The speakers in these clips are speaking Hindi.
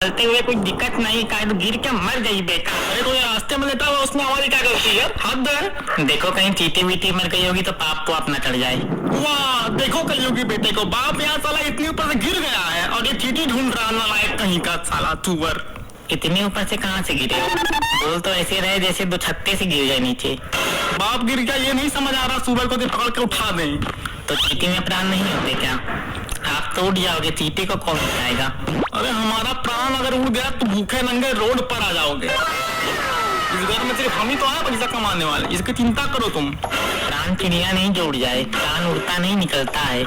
चलते हुए कोई दिक्कत नहीं, का तो गिर के मर गई बेटा। अरे कोई रास्ते में लेटा हुआ, उसमें हमारी क्या गलती है? हाथ दे। देखो कहीं चीटी वीटी मर गई होगी तो पाप तो अपना चढ़ जाए। वाह, देखो कलियों की बेटे को, बाप यहाँ साला इतने ऊपर से गिर गया है और ये चीटी ढूंढ रहा नालायक कहीं का साला चूवर। इतने ऊपर से कहाँ से गिरे? बोल तो ऐसे रहे जैसे 2 छत्ते से गिर जाए नीचे। बाप गिर गया ये नहीं समझ आ रहा, सूरज को पकड़ के उठा दें। तो चीटी में प्राण नहीं होते क्या? आप तो उड़ जाओगे, चीटी को कौन उठाएगा? अरे हमारा प्राण अगर उड़ गया तो भूखे नंगे रोड पर आ जाओगे। इस घर में सिर्फ हम ही तो है पैसा कमाने वाले, इसकी चिंता करो तुम। प्राण चिड़िया नहीं जो उड़ जाए, प्राण उड़ता नहीं निकलता है।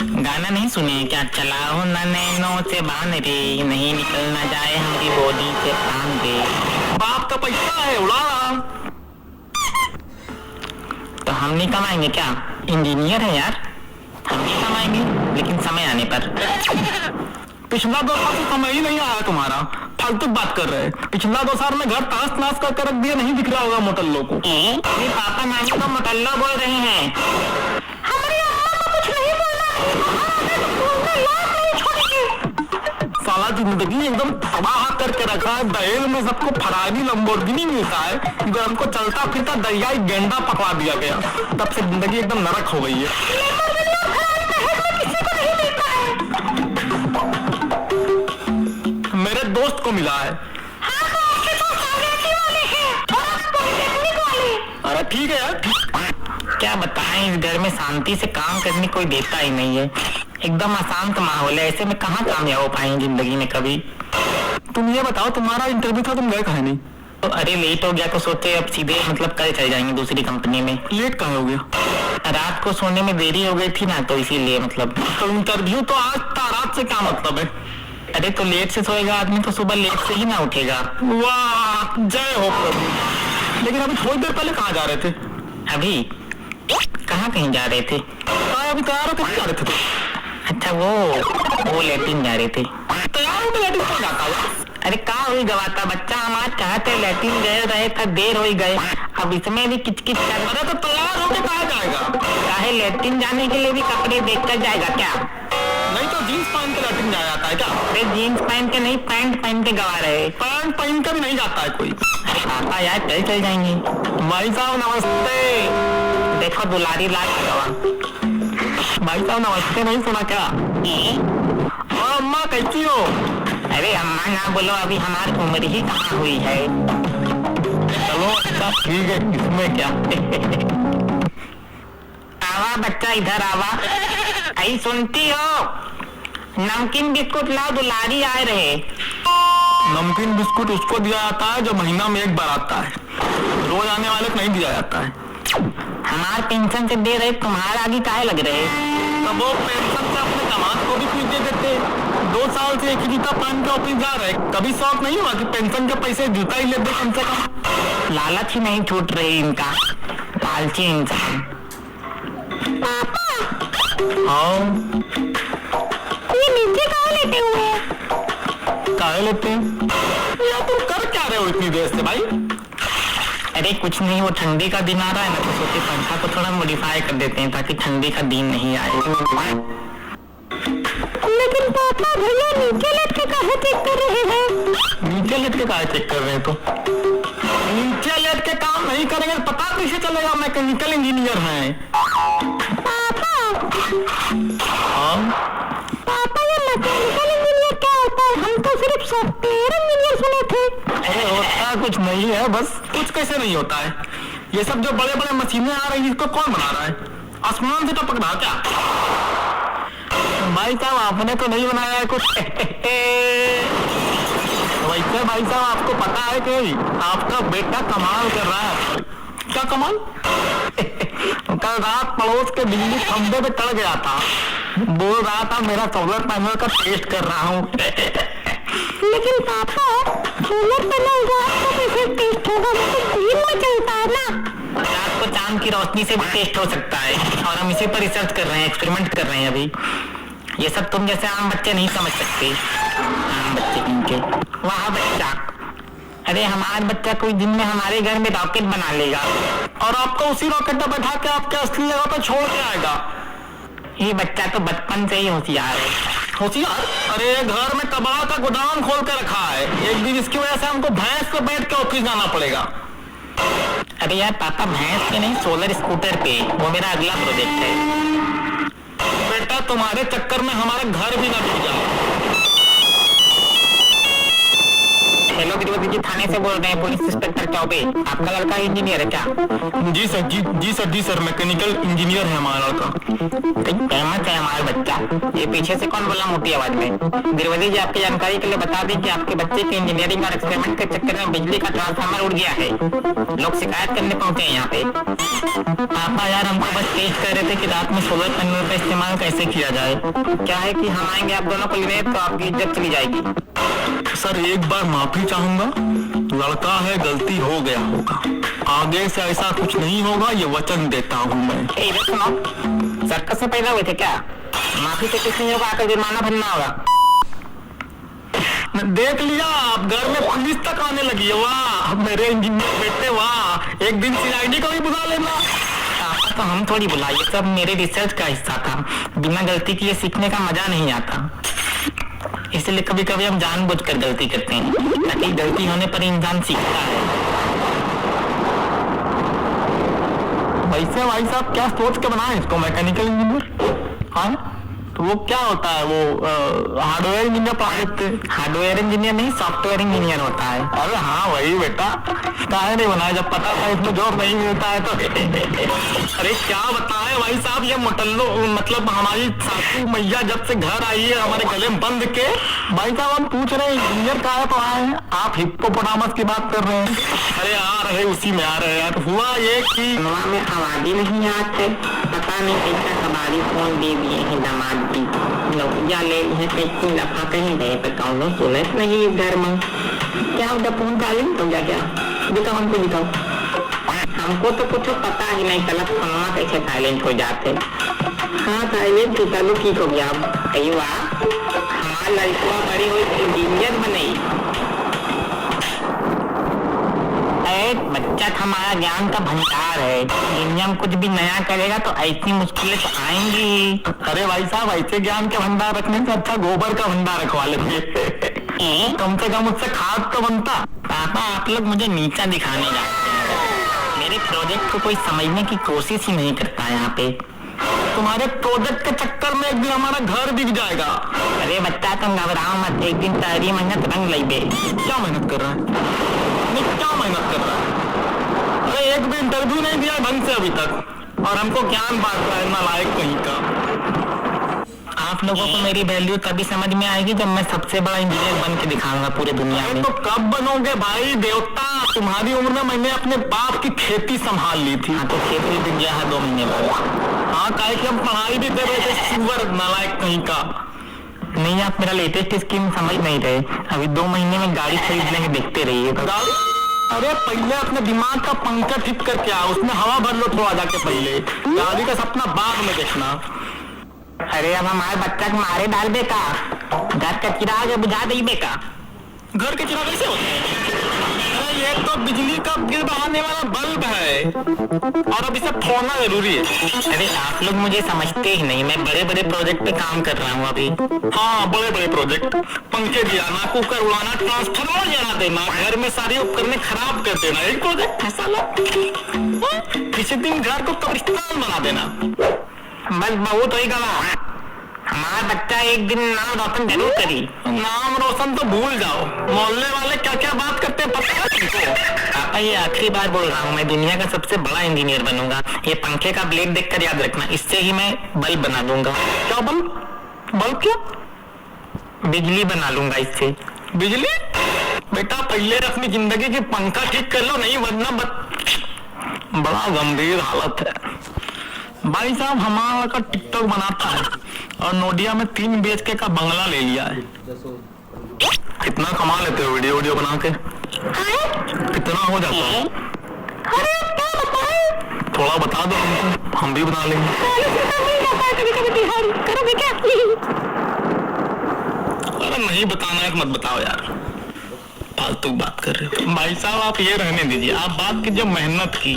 गाना नहीं सुने क्या? चलाओ न नैनों से बांध रे, नहीं निकल ना जाए हमारी बॉडी से प्राण रे। बाप का पैसा है, उड़ा रहा। तो हम नहीं कमाएंगे क्या? इंजीनियर है यार, हम नहीं कमाएंगे लेकिन समय आने पर। पिछला 2 साल तो समय ही नहीं आया तुम्हारा, फालतू बात कर रहे हैं। पिछला 2 साल में घर ताश नाश करके रख दिया, नहीं दिख रहा होगा मोटल्लो को। ये पापा नानी तो मोटल्लो बोल रहे हैं। हमारी अम्मा को कुछ नहीं बोलना, साला जिंदगी एकदम तबाह करके रखा है। दहेज में सबको फरारी लंबोर्गिनी मिलता है, इधर हमको चलता फिरता दरियाई गेंडा पकड़ा दिया गया। तब से जिंदगी एकदम नरक हो गई है। मेरे दोस्त को मिला है। अरे ठीक है यार। क्या बताएं, इस घर में शांति से काम करने कोई देता ही नहीं है। एकदम अशांत माहौल है, ऐसे में कहाँ कामयाब हो पाएंगे जिंदगी में कभी। तुम ये बताओ, तुम्हारा इंटरव्यू था, तुम गए कहीं नहीं? तो अरे लेट हो गया तो सोचे अब सीधे मतलब कल चले जाएंगे दूसरी कंपनी में। लेट कहाँ हो गया? रात को सोने में देरी हो गई थी ना, तो इसीलिए मतलब। तो इंटरव्यू तो आज था, रात से क्या मतलब है? अरे तो लेट से सोएगा आदमी तो सुबह लेट से ही ना उठेगा। वाह, जय हो प्रभु। लेकिन अभी थोड़ी देर पहले कहाँ जा रहे थे? अभी कहाँ कहीं जा रहे थे? अभी तैयार होकर जा रहे थे तो? अच्छा वो लेटिन जा रहे थे। तैयार होकर लेटिन कौन जाता है? अरे कहाँ हुई गवाता बच्चा, हमारे चाहते लेटिन गए रहे था, देर हो गए, अब इसमें भी किचकिच कर। अरे तो तैयार होकर कहाँ जाएगा? चाहे लेटिन जाने के लिए भी कपड़े देख कर जाएगा क्या? नहीं तो जीन्स पहन के लेटिन जाया जाता है क्या? अरे जीन्स पहन के नहीं, पैंट पहन के गवा रहे। पैंट पहन कर भी नहीं जाता है कोई। अरे पापा यार कल चल जाएंगे। भाई साहब नमस्ते। देखो दुलारी लाल गवा। भाई साहब नमस्ते नहीं सुना क्या? और अम्मा कैसी हो? अरे अम्मा ना बोलो, अभी हमारी उम्र ही कहाँ हुई है। चलो अच्छा ठीक है, इसमें क्या। आवा बच्चा इधर आवा। आई सुनती हो? नमकीन बिस्कुट लाओ, दुलारी आए रहे। नमकीन बिस्कुट उसको दिया जाता है जो महीना में एक बार आता है, रोज आने वाले को नहीं दिया जाता है। हमारे पेंशन से दे रहे, तुम्हारा आगे काहे लग रहे? तब वो पेंशन से अपने दामाद को भी कुछ दे देते। 2 साल से एक ही जूता पहन के ऑफिस जा रहे, कभी शौक नहीं हुआ कि पेंशन के पैसे जूता ही ले दे कम से कम? लालच ही नहीं छूट रही इनका, लालची इंसान। हाँ, ये नीचे कहाँ लेटे हुए हैं? काहे लेते हैं? या तुम कर क्या रहे हो इतनी देर से भाई? अरे कुछ नहीं, वो ठंडी का दिन आ रहा है ना, तो सोचे पंखा को थोड़ा मॉडिफाई कर देते हैं ताकि ठंडी का दिन नहीं आए। लेकिन पापा भैया नीचे लेट के काहे चेक कर रहे हैं? नीचे लेट के काहे चेक कर रहे हैं? तो नीचे लेट के काम नहीं करेंगे पता कैसे चलेगा मैकेनिकल इंजीनियर है? पापा हाँ पापा ये मैकेनिकल इंजीनियर क्या होता है? हम तो सिर्फ सॉफ्टवेयर इंजीनियर सुने थे। अरे होता कुछ नहीं है, बस कुछ कैसे नहीं होता है। ये सब जो बड़े बड़े मशीनें आ रही है, इसको कौन बना रहा है? आसमान से टपक रहा क्या? भाई साहब आपने तो नहीं बनाया है कुछ। वैसे भाई साहब आपको पता है कि आपका बेटा कमाल कर रहा है। क्या कमाल? कल रात पड़ोस के बिजली खंभे पे चढ़ गया था, बोल रहा था मेरा सोलर पैनल का टेस्ट कर रहा हूँ। लेकिन पापा सोलर पैनल रात को कैसे टेस्ट होगा? वो तो दिन में चलता है ना। रात को चांद की रोशनी से भी टेस्ट हो सकता है, और हम इसी पर रिसर्च कर रहे हैं, एक्सपेरिमेंट कर रहे हैं अभी। ये सब तुम जैसे आम बच्चे नहीं समझ सकते। आम बच्चे इनके वाह बच्चा। अरे हमारा बच्चा कोई दिन में हमारे घर में रॉकेट बना लेगा और आपको उसी रॉकेट में बैठा के आपके असली जगह पे छोड़ के आएगा। ये बच्चा तो बचपन से ही होशियार है। होशियार, अरे घर में कबाड़ का गोदाम खोल के रखा है, एक दिन इसकी वजह से हमको भैंस पे बैठ के ऑफिस जाना पड़ेगा। अरे यार पापा भैंस पे नहीं, सोलर स्कूटर पे, वो मेरा अगला प्रोजेक्ट है। बेटा तुम्हारे चक्कर में हमारा घर भी ना डूब जाए। हेलो गिरिवती जी, थाने से बोल रहे हैं, पुलिस इंस्पेक्टर चौबे। आपका लड़का इंजीनियर है क्या? जी सर मैकेनिकल इंजीनियर है हमारा लड़का। फेमस है हमारा बच्चा। ये पीछे से कौन बोला मोटी आवाज में? गिरिवती जी, आपकी जानकारी के लिए बता दें कि आपके बच्चे के इंजीनियरिंग और एक्सपेरिमेंट के चक्कर में बिजली का ट्रांसफार्मर उड़ गया है। लोग शिकायत करने पहुंचे हैं यहाँ पे। पापा यार हमको बस टेस्ट कर रहे थे कि रात में सोलर पैनल का इस्तेमाल कैसे किया जाए। क्या है कि हम आएंगे आप दोनों को लेने, तो आपकी इज्जत चली जाएगी। सर एक बार माफी चाहूंगा, लड़का है, गलती हो गया होगा, आगे से ऐसा कुछ नहीं होगा, ये वचन देता हूँ मैं। सुनो, सर्कस से पैदा हुए थे क्या? माफी से कुछ नहीं होगा, आकर जुर्माना भरना होगा। देख लिया, आप घर में पुलिस तक आने लगी है। वाह मेरे इंजीनियर बेटे, वाह, एक दिन CID को भी बुला लेना। तो हम थोड़ी बुलाइए, सब मेरे रिसर्च का हिस्सा था। बिना गलती किए सीखने का मजा नहीं आता, इसलिए कभी कभी हम जानबूझकर गलती करते हैं, ताकि गलती होने पर इंसान सीखता है। वैसे भाई साहब क्या सोच के बनाए इसको मैकेनिकल इंजीनियर? हाँ, तो वो क्या होता है, वो हार्डवेयर इंजीनियर पढ़ा देते? हार्डवेयर इंजीनियर नहीं, सॉफ्टवेयर इंजीनियर होता है। अरे हाँ वही बेटा, काहे नहीं बनाया जब पता था इसमें जॉब नहीं मिलता है तो। अरे क्या बताए भाई साहब, ये मोटल्लो मतलब हमारी सासू मैया जब से घर आई है हमारे गले में बंद के। भाई साहब हम पूछ रहे हैं इंजीनियर काहे पढ़ाए हैं, आप हिप्पोपोटामस की बात कर रहे हैं। अरे आ रहे उसी में आ रहे यार। हुआ ये कि में आवाज़ें नहीं आते, पता नहीं कैसा हमारी फोन दे दिए हैं दामाद जी, नौकरियाँ ले ली है, कैसी लफा कहीं गए पे कौन सुनत नहीं घर में। क्या उधर फोन साइलेंट हो गया क्या? दिखाओ हमको, दिखाओ। हमको तो कुछ पता ही नहीं चला फोन कैसे साइलेंट हो जाते। हाँ साइलेंट तो चलो ठीक हो गया। कई बार हमारा लड़का बड़ी हुई इंजीनियर बने, बच्चा हमारा ज्ञान का भंडार है। दुनिया में कुछ भी नया करेगा तो ऐसी मुश्किलें तो आएंगी। अरे भाई साहब ऐसे ज्ञान के भंडार रखने से अच्छा गोबर का भंडार रखवा लेते, कम से कम उससे खाद तो बनता। पापा आप लोग मुझे नीचा दिखाने जाते हैं, मेरे प्रोजेक्ट को कोई समझने की कोशिश ही नहीं करता यहाँ पे। तुम्हारे प्रोजेक्ट के चक्कर में एक दिन हमारा घर दिख जाएगा। अरे बच्चा तुम घबराओ मत, एक दिन तारी मेहनत रंग लई बे। क्या मेहनत कर रहा है, क्या मेहनत कर रहा है? अरे एक भी इंटरव्यू नहीं दिया ढंग से अभी तक, और हमको ज्ञान बांट रहा है, नालायक कहीं का। आप लोगों को मेरी वैल्यू तभी समझ में आएगी जब मैं सबसे बड़ा इंजीनियर बन के दिखाऊंगा पूरे दुनिया में। तो कब बनोगे भाई देवता, तुम्हारी उम्र में मैंने अपने बाप की खेती संभाल ली थी। हाँ तो खेती बिक गया है 2 महीने बाद। हाँ काहे कि हम पढ़ाई भी कर रहे थे, सुअर नालायक कहीं का। नहीं आप मेरा लेटेस्ट स्कीम समझ नहीं रहे, अभी 2 महीने में गाड़ी खरीद लेंगे, देखते रहिए। अरे पहले अपने दिमाग का पंखा ठीक करके आओ, उसमें हवा भर लो थोड़ा जाके, पहले गाड़ी का सपना बाद में देखना। अरे अब हमारे बच्चा को मारे डाल बेका, घर का चिराग बुझा दे बेका। घर के चिराग कैसे होते हैं? अरे ये तो बिजली का बिल बढ़ाने वाला बल्ब है, और अब इसे फोड़ना जरूरी है। अरे आप लोग मुझे समझते ही नहीं, मैं बड़े बड़े प्रोजेक्ट पे काम कर रहा हूँ अभी। हाँ बड़े बड़े प्रोजेक्ट, पंखे दिलाना, कुकर उड़ाना, ट्रांसफार्मर जला देना, घर में सारी उपकरण खराब कर देना, एक प्रोजेक्ट है साला। किसी दिन घर को कब्रिस्तान बना देना। बस बहुत ही गवा, हमारा बच्चा एक दिन नाम रोशन जरूर करी। नाम रोशन तो भूल जाओ, मोहल्ले वाले क्या क्या बात करते हैं पता है तुमको? पापा ये आखिरी बार बोल रहा हूँ, मैं दुनिया का सबसे बड़ा इंजीनियर बनूंगा। ये पंखे का ब्लेड देखकर याद रखना, इससे ही मैं बल्ब बना दूंगा। क्या बल्ब? बल्ब क्या? बिजली बना लूंगा इससे। बिजली? बेटा पहले अपनी जिंदगी की पंखा ठीक कर लो, नहीं वरना बड़ा गंभीर हालत है। भाई साहब हमारा लड़का टिकटॉक बनाता है और नोडिया में 3 BHK का बंगला ले लिया है। कितना कमा लेते हो वीडियो बना के? कितना हो जाता है? थोड़ा बता दो हमको, हम भी बना लेंगे। अरे नहीं बताना है तो मत बताओ यार, फालतू बात कर रहे हो। भाई साहब आप ये रहने दीजिए, आप बात कीजिए मेहनत की।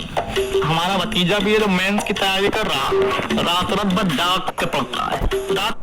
हमारा भतीजा भी है जो मेंस की तैयारी कर रहा, रात रात भर जाग के पढ़ता है, रात